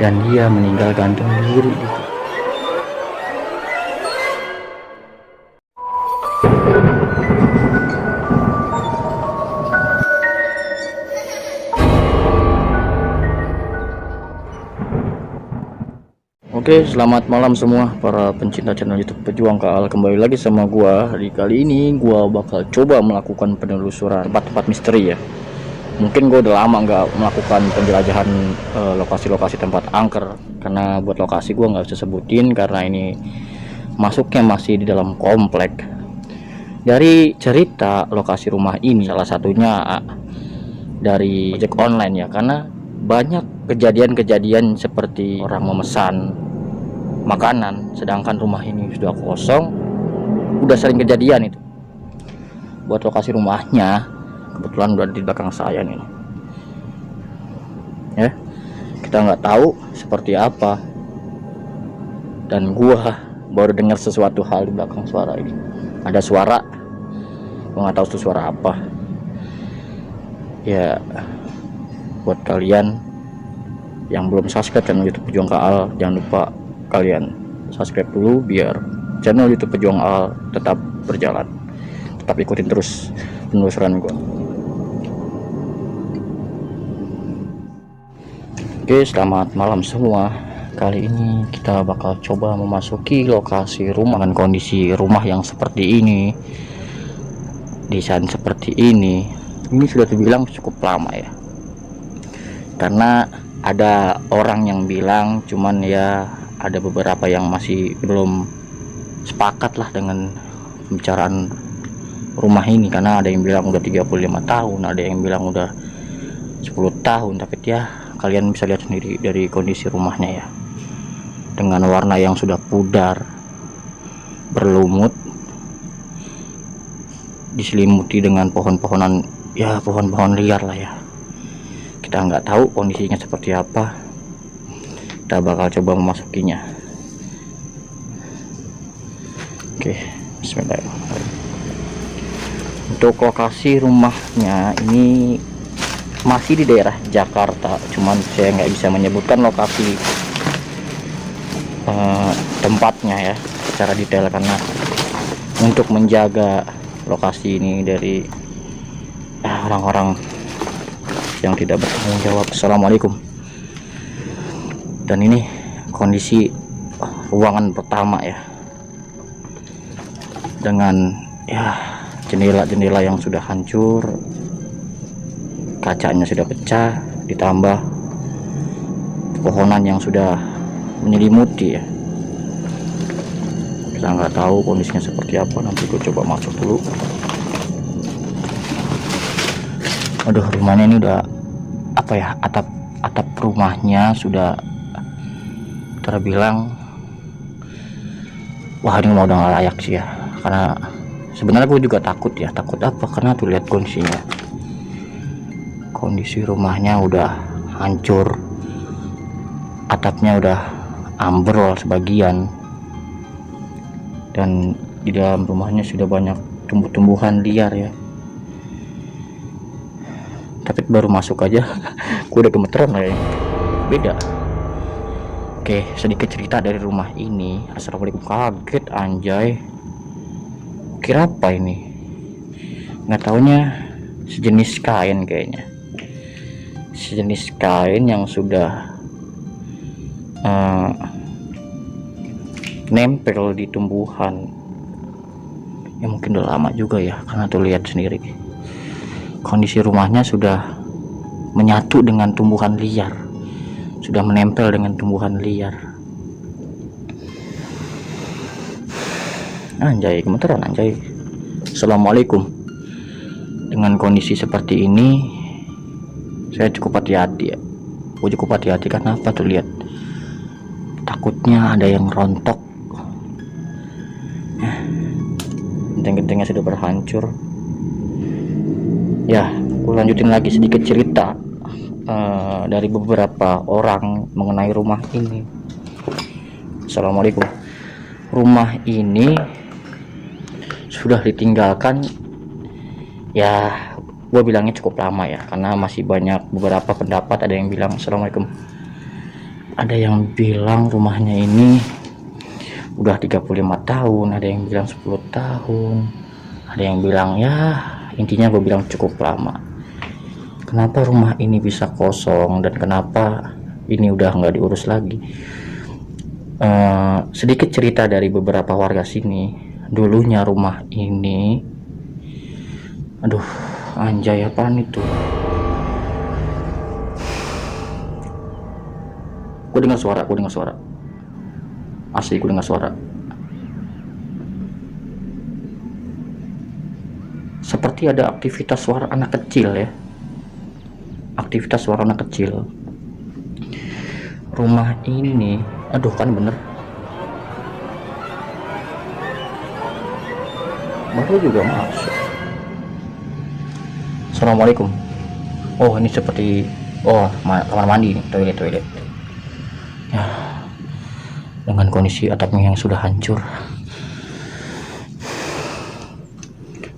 dan dia meninggal gantung diri gitu. Oke, selamat malam semua para pencinta channel YouTube Pejuang KAL. Kembali lagi sama gua. Di kali ini gua bakal coba melakukan penelusuran tempat-tempat misteri ya. Mungkin gua udah lama nggak melakukan penjelajahan lokasi-lokasi tempat angker, karena buat lokasi gua nggak bisa sebutin karena ini masuknya masih di dalam komplek. Dari cerita lokasi rumah ini, salah satunya dari ojek online ya, karena banyak kejadian-kejadian seperti orang memesan makanan sedangkan rumah ini sudah kosong. Udah sering kejadian itu. Buat lokasi rumahnya kebetulan udah di belakang saya nih ya, kita nggak tahu seperti apa, dan gua baru dengar sesuatu hal di belakang suara ini. Ada suara, gua nggak tahu itu suara apa ya. Buat kalian yang belum subscribe channel YouTube Pejuang KAL, jangan lupa kalian subscribe dulu biar channel YouTube Pejuang KAL tetap berjalan. Tetap ikutin terus penelusuran gua. Oke, selamat malam semua. Kali ini kita bakal coba memasuki lokasi rumah dengan kondisi rumah yang seperti ini, desain seperti ini. Ini sudah terbilang cukup lama ya, karena ada orang yang bilang, cuman ya ada beberapa yang masih belum sepakat lah dengan pembicaraan rumah ini, karena ada yang bilang udah 35 tahun, ada yang bilang udah 10 tahun. Tapi ya kalian bisa lihat sendiri dari kondisi rumahnya ya, dengan warna yang sudah pudar, berlumut, diselimuti dengan pohon-pohonan ya, pohon-pohon liar lah ya. Kita nggak tahu kondisinya seperti apa. Kita bakal coba memasukinya. Oke, bismillahirrahmanirrahim. Untuk lokasi rumahnya ini masih di daerah Jakarta, cuman saya nggak bisa menyebutkan lokasi tempatnya ya secara detail, karena untuk menjaga lokasi ini dari orang-orang yang tidak bertanggung jawab. Assalamualaikum. Dan ini kondisi ruangan pertama ya, dengan ya jendela-jendela yang sudah hancur, kacanya sudah pecah, ditambah pohonan yang sudah menyelimuti ya. Kita nggak tahu kondisinya seperti apa. Nanti gue coba masuk dulu. Aduh, rumahnya ini udah apa ya, atap rumahnya sudah terbilang, wah ini udah nggak layak sih ya. Karena sebenarnya gue juga takut ya. Takut apa? Karena tuh lihat kondisinya, kondisi rumahnya udah hancur, atapnya udah ambrol sebagian, dan di dalam rumahnya sudah banyak tumbuh-tumbuhan liar ya. Tapi baru masuk aja gue udah gemeteran lah ya, beda. Oke, sedikit cerita dari rumah ini. Assalamualaikum. Kaget anjay, kira apa ini, nggak taunya sejenis kain, kayaknya sejenis kain yang sudah nempel di tumbuhan ya. Mungkin udah lama juga ya, karena tuh lihat sendiri kondisi rumahnya sudah menyatu dengan tumbuhan liar, sudah menempel dengan tumbuhan liar. Anjay, gemeteran anjay. Assalamualaikum. Dengan kondisi seperti ini saya cukup hati-hati ya. Gue cukup hati-hati karena apa tuh, lihat, takutnya ada yang rontok. Genteng-gentengnya sudah berhancur ya. Gue lanjutin lagi sedikit cerita dari beberapa orang mengenai rumah ini. Assalamualaikum. Rumah ini sudah ditinggalkan ya, gue bilangnya cukup lama ya, karena masih banyak beberapa pendapat. Ada yang bilang, assalamualaikum, Ada yang bilang rumahnya ini udah 35 tahun, ada yang bilang 10 tahun, ada yang bilang ya intinya gue bilang cukup lama. Kenapa rumah ini bisa kosong dan kenapa ini udah nggak diurus lagi? Sedikit cerita dari beberapa warga sini. Dulunya rumah ini, aduh anjay apaan itu, gue dengar suara asli, gue dengar suara seperti ada aktivitas suara anak kecil ya, aktivitas suara anak kecil. Rumah ini, aduh kan bener, baru juga masuk. Assalamualaikum. Oh ini seperti, oh kamar mandi nih, toilet ya, dengan kondisi atapnya yang sudah hancur.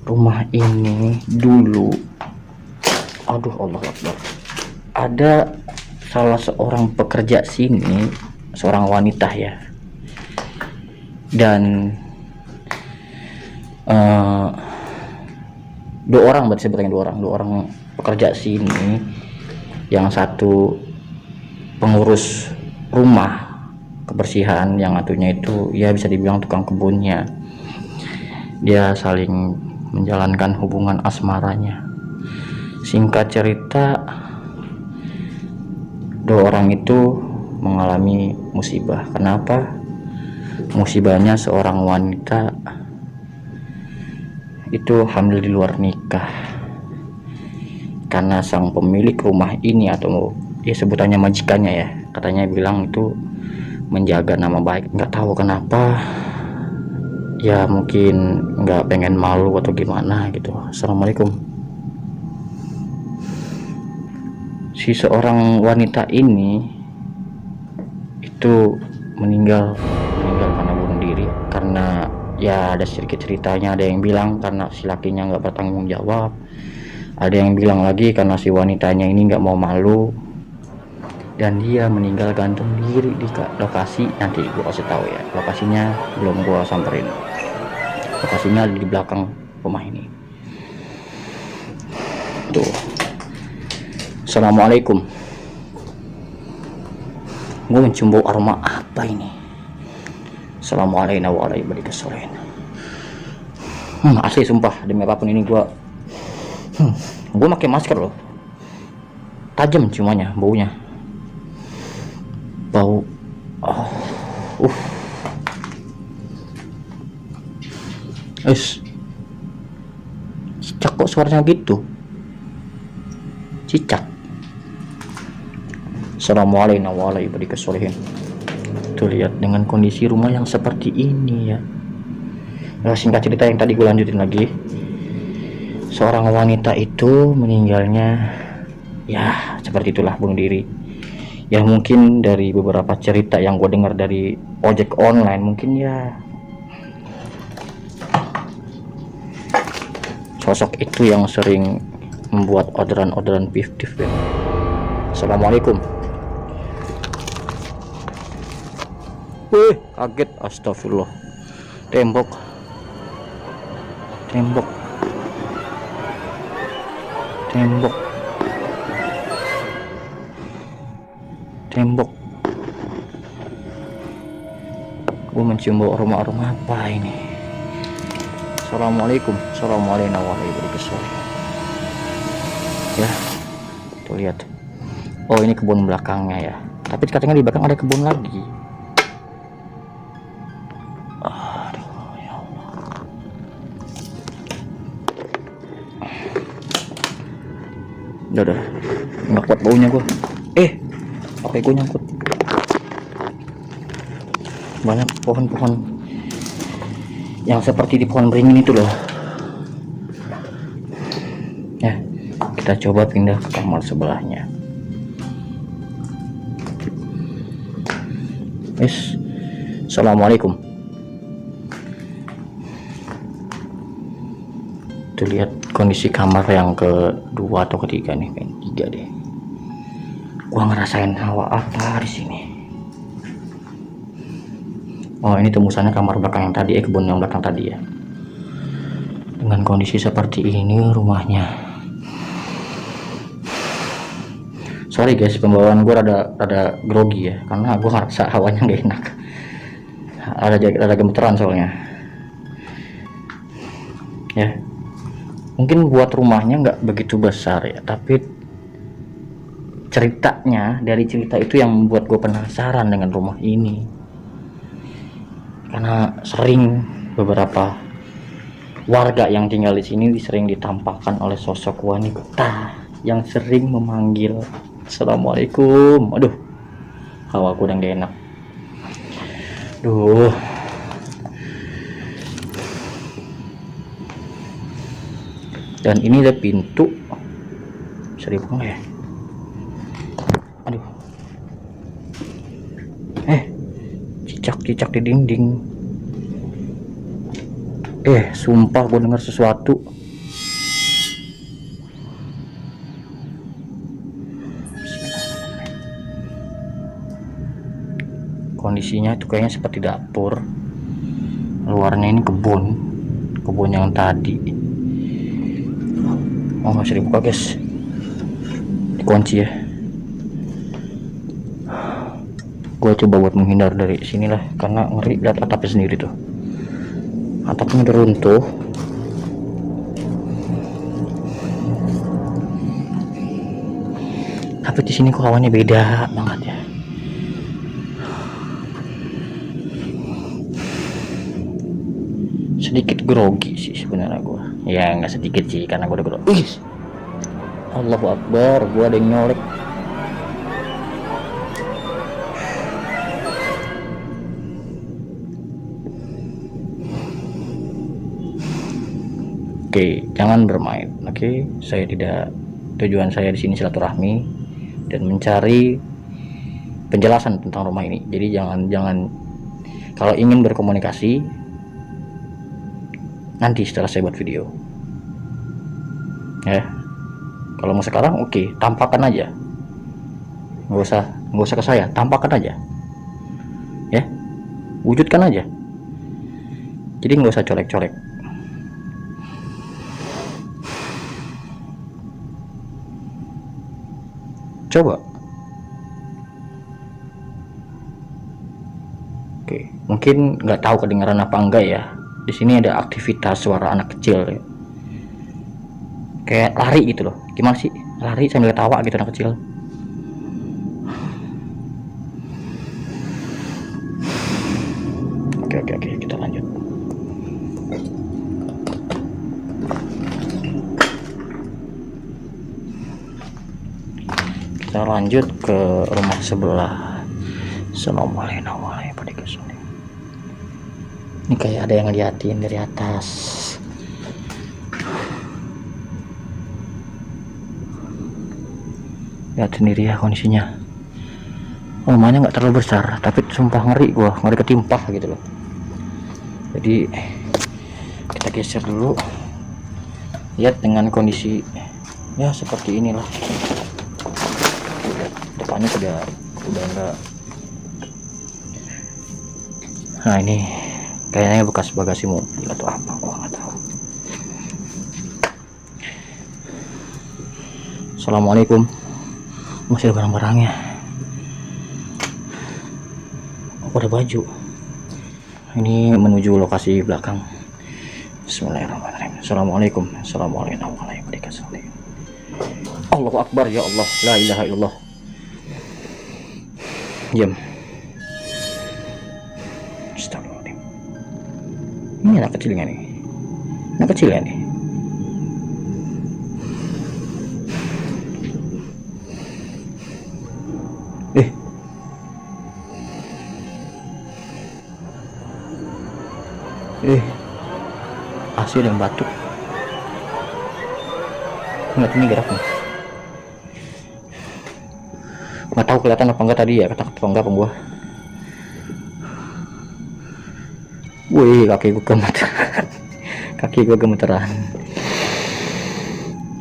Rumah ini dulu, aduh Allah Akbar, ada salah seorang pekerja sini, seorang wanita ya, dan dua orang, berarti sebutannya dua orang pekerja sini. Yang satu pengurus rumah kebersihan, yang satunya itu ya bisa dibilang tukang kebunnya. Dia saling menjalankan hubungan asmaranya. Singkat cerita, dua orang itu mengalami musibah. Kenapa? Musibahnya seorang wanita itu hamil di luar nikah, karena sang pemilik rumah ini, atau ya sebutannya majikannya ya, katanya bilang itu menjaga nama baik. Nggak tahu kenapa ya, mungkin nggak pengen malu atau gimana gitu. Assalamualaikum. Si seorang wanita ini itu meninggal karena bunuh diri. Karena ya ada sedikit ceritanya, ada yang bilang karena si lakinya nggak bertanggung jawab, ada yang bilang lagi karena si wanitanya ini nggak mau malu, dan dia meninggal gantung diri di lokasi. Nanti gua kasih tahu ya, lokasinya belum gua samperin, lokasinya di belakang rumah ini tuh. Assalamualaikum. Gue mencium bau aroma apa ini? Assalamualaikum warahmatullahi wabarakatuh. Asli sumpah, demi apapun ini gue pakai masker loh, tajam ciumannya, baunya, bau cicak, kok suaranya gitu, cicak. Assalamualaikum warahmatullahi wabarakatuh. Tuh lihat, dengan kondisi rumah yang seperti ini ya. Nah, singkat cerita yang tadi gue lanjutin lagi, seorang wanita itu meninggalnya ya seperti itulah, bunuh diri. Ya mungkin dari beberapa cerita yang gue dengar dari ojek online, mungkin ya sosok itu yang sering membuat orderan-orderan fiktif ya. Assalamualaikum. Wih, kaget, astagfirullah. Tembok gue mencium bau aroma apa ini? Assalamualaikum warahmatullahi wabarakatuh. Ya tuh lihat, oh ini kebun belakangnya ya, tapi katanya di belakang ada kebun lagi. Udah nggak kuat baunya gue. Pakai gue nyangkut. Banyak pohon-pohon yang seperti di pohon beringin itu loh ya. Kita coba pindah ke kamar sebelahnya. Assalamualaikum. Tuh lihat kondisi kamar yang kedua atau ketiga nih, ketiga deh. Gua ngerasain hawa apa di sini. Oh, ini tembusannya kamar belakang yang tadi, kebun yang belakang tadi ya. Dengan kondisi seperti ini rumahnya. Sorry guys, pembawaan gue rada grogi ya, karena gue ngerasa hawanya nggak enak. Ada gemeteran soalnya. Ya, mungkin buat rumahnya nggak begitu besar ya, tapi ceritanya, dari cerita itu yang membuat gue penasaran dengan rumah ini. Karena sering beberapa warga yang tinggal di sini sering ditampakkan oleh sosok wanita yang sering memanggil assalamualaikum. Aduh, hawa aku udah gak enak. Duh, dan ini ada pintu, bisa dibuka ya? Aduh, cicak di dinding. Sumpah gue dengar sesuatu. Kondisinya itu kayaknya seperti dapur, luarnya ini kebun yang tadi. Oh, masih dibuka guys, dikunci ya. Gue coba buat menghindar dari sinilah, karena ngeri lihat atapnya sendiri tuh, atapnya udah runtuh. Tapi di sini kok hawannya beda banget ya. Sedikit grogi sih sebenarnya gue. Ya nggak sedikit sih, karena gue udah grogi. Allahu Akbar, gue ada yang nyolek. Oke, jangan bermain. Oke, tujuan saya di sini silaturahmi dan mencari penjelasan tentang rumah ini. Jadi jangan kalau ingin berkomunikasi nanti setelah saya buat video ya. Kalau mau sekarang oke, tampakkan aja, nggak usah ke saya, tampakkan aja ya, wujudkan aja. Jadi nggak usah colek-colek. Coba. Oke, mungkin nggak tahu kedengaran apa enggak ya. Di sini ada aktivitas suara anak kecil ya. Kayak lari gitu loh. Gimana sih? Lari sambil ketawa gitu anak kecil. Oke, kita lanjut. Kita lanjut ke rumah sebelah. Assalamualaikum. Ini kayak ada yang ngeliatin dari atas. Lihat sendiri ya kondisinya. Rumahnya nggak terlalu besar, tapi sumpah ngeri ketimpa gitu loh. Jadi kita geser dulu. Lihat dengan kondisi ya seperti inilah. Depannya udah enggak. Nah, ini kayaknya bekas bagasi mobil atau apa, gua nggak tahu. Assalamualaikum. Masih ada barang-barangnya. Oh, ada baju. Ini menuju lokasi belakang. Bismillahirrahmanirrahim. Assalamualaikum. Allahu Akbar, ya Allah, la ilaha illallah. Diam. Astagfirullahaladzim. Ini anak kecil nggak nih? Anak kecil ya nih? Asli yang batuk. Ingat ini geraknya. Nggak tahu kelihatan apa enggak tadi ya, kata apa enggak gua. Wih, kaki gua gemeteran. Kaki gua gemeteran.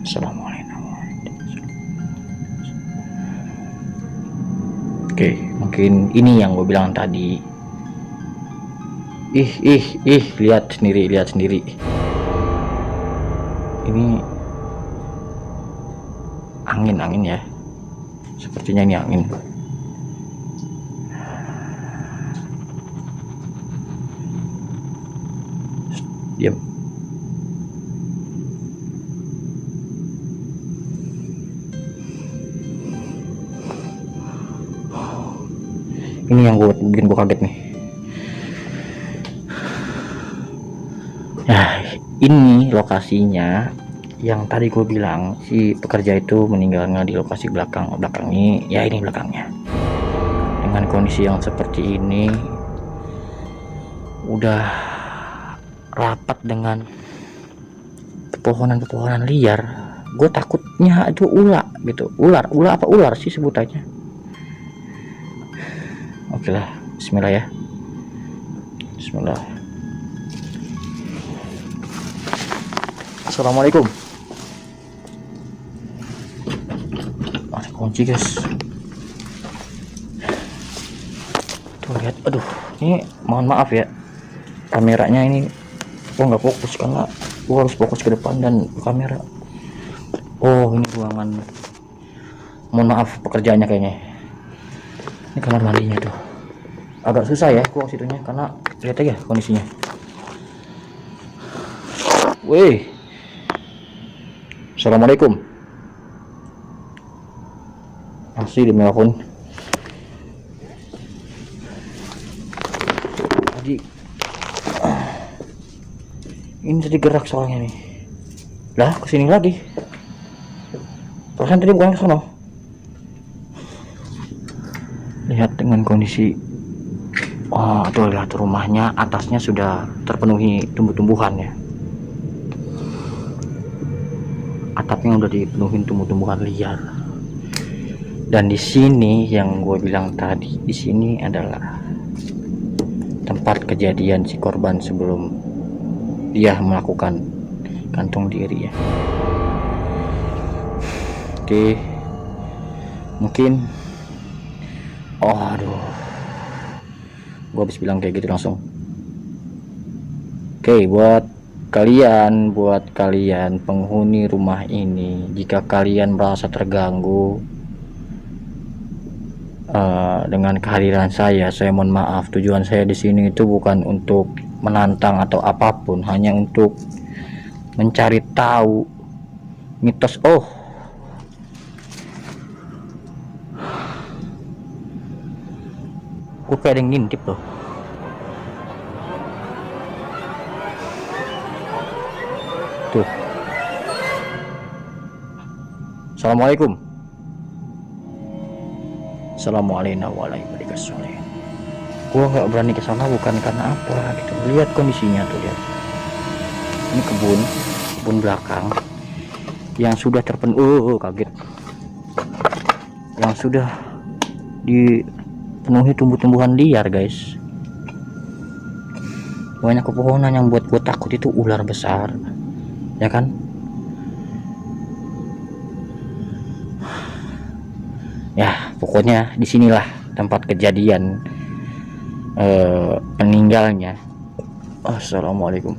Assalamualaikum. Oke, mungkin ini yang gue bilang tadi. Lihat sendiri, ini angin ya, sepertinya ini angin. Diam. Ini yang bikin gue kaget nih. Nah, ini lokasinya yang tadi gue bilang si pekerja itu meninggalnya di lokasi belakang ini ya, ini belakangnya. Dengan kondisi yang seperti ini, udah rapat dengan pepohonan liar, gue takutnya itu ular gitu. Ular apa ular sih sebutannya. Oke lah, bismillah ya. Bismillah. Assalamualaikum. Ada kunci guys. Tuh lihat, aduh, ini mohon maaf ya, kameranya ini gua nggak fokus karena gua harus fokus ke depan dan kamera. Oh, ini ruangan. Mohon maaf pekerjaannya kayaknya. Ini kamar mandinya tuh. Agak susah ya gua situnya karena lihat aja kondisinya. Wih. Assalamualaikum. Masih di telepon. Tadi ini tadi gerak soalnya nih. Lah, kesini lagi. Perasaan tadi bukan ke sana. Lihat dengan kondisi, tuh lihat rumahnya, atasnya sudah terpenuhi tumbuh-tumbuhan ya. Atapnya udah dipenuhi tumbuh-tumbuhan liar. Dan di sini yang gue bilang tadi, di sini adalah tempat kejadian si korban sebelum dia melakukan gantung diri ya. Oke, mungkin aduh, gue habis bilang kayak gitu langsung. Oke, buat kalian penghuni rumah ini, jika kalian merasa terganggu dengan kehadiran saya mohon maaf. Tujuan saya di sini itu bukan untuk menantang atau apapun, hanya untuk mencari tahu mitos. Kok kayak ada yang ngintip loh. Tuh. Assalamualaikum. Assalamualaikum warahmatullahi wabarakatuh. Gua nggak berani ke sana bukan karena apa gitu. Lihat kondisinya tuh, lihat. Ini kebun belakang yang sudah terpenuhi, kaget. Yang sudah dipenuhi tumbuh-tumbuhan liar, guys. Banyak pepohonan yang buat gue takut itu ular besar, ya kan? Ya, pokoknya disinilah tempat kejadian peninggalnya. Assalamualaikum.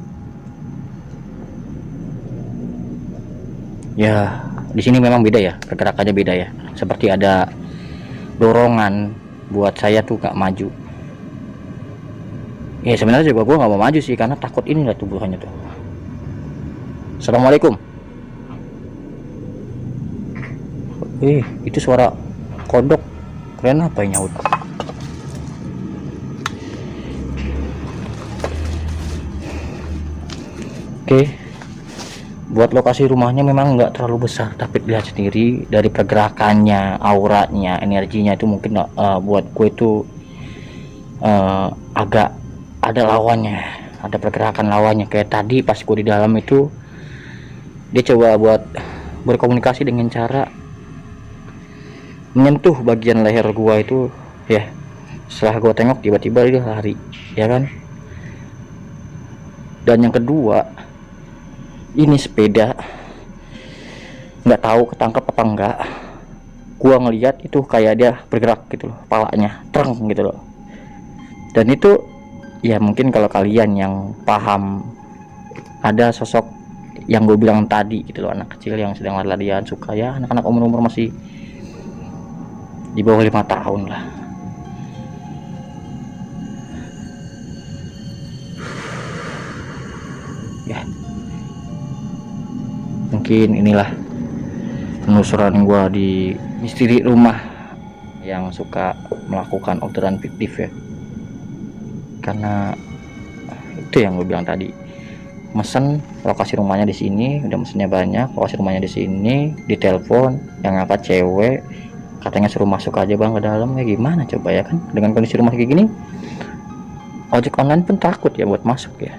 Ya, di sini memang beda ya, pergerakannya beda ya. Seperti ada dorongan buat saya tuh gak maju. Ya sebenarnya juga gue gak mau maju sih, karena takut inilah tubuhannya tuh. Assalamualaikum. Itu suara kodok. Keren apa yang nyaut? Oke. Buat lokasi rumahnya memang nggak terlalu besar, tapi lihat sendiri dari pergerakannya, auranya, energinya itu mungkin buat gue itu agak ada lawannya, ada pergerakan lawannya. Kayak tadi pas gue di dalam itu, dia coba buat berkomunikasi dengan cara menyentuh bagian leher gua itu ya. Setelah gua tengok, tiba-tiba dia lari, ya kan. Dan yang kedua, ini sepeda nggak tahu ketangkep apa enggak, gua ngelihat itu kayak dia bergerak gitu loh, palanya tereng gitu loh. Dan itu Ya mungkin kalau kalian yang paham, ada sosok yang gue bilang tadi gitu loh, anak kecil yang sedang lari-larian, suka ya anak-anak umur-umur masih di bawah 5 tahun lah. Ya mungkin inilah penelusuran gue di misteri rumah yang suka melakukan orderan fiktif ya. Karena itu yang gue bilang tadi, mesen lokasi rumahnya di sini, udah mesennya banyak, lokasi rumahnya di sini, ditelepon, yang ngangkat cewek, katanya suruh masuk aja bang ke dalam. Ya gimana coba ya kan, dengan kondisi rumah kayak gini, ojek online pun takut ya buat masuk ya.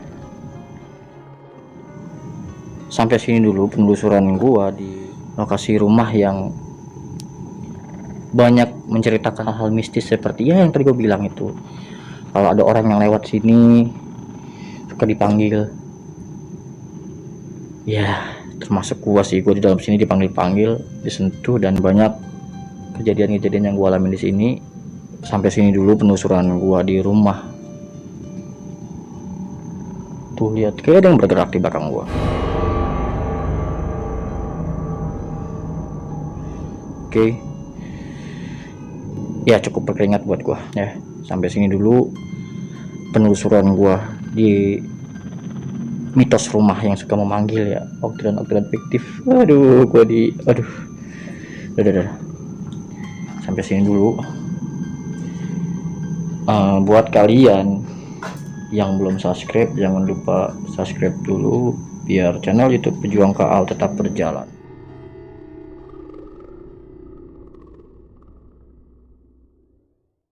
Sampai sini dulu penelusuran gua di lokasi rumah yang banyak menceritakan hal mistis seperti ya yang tadi gue bilang itu. Kalau ada orang yang lewat sini suka dipanggil, ya termasuk gua sih, gua di dalam sini dipanggil-panggil, disentuh, dan banyak kejadian-kejadian yang gua alami di sini. Sampai sini dulu penelusuran gua di rumah. Tuh lihat, kayak ada yang bergerak di belakang gua. Oke. Ya cukup berkeringat buat gua ya. Sampai sini dulu penelusuran gua di mitos rumah yang suka memanggil ya, orderan-orderan fiktif. Aduh, udah. Sampai sini dulu. Buat kalian yang belum subscribe, jangan lupa subscribe dulu biar channel YouTube Pejuang KAL tetap berjalan.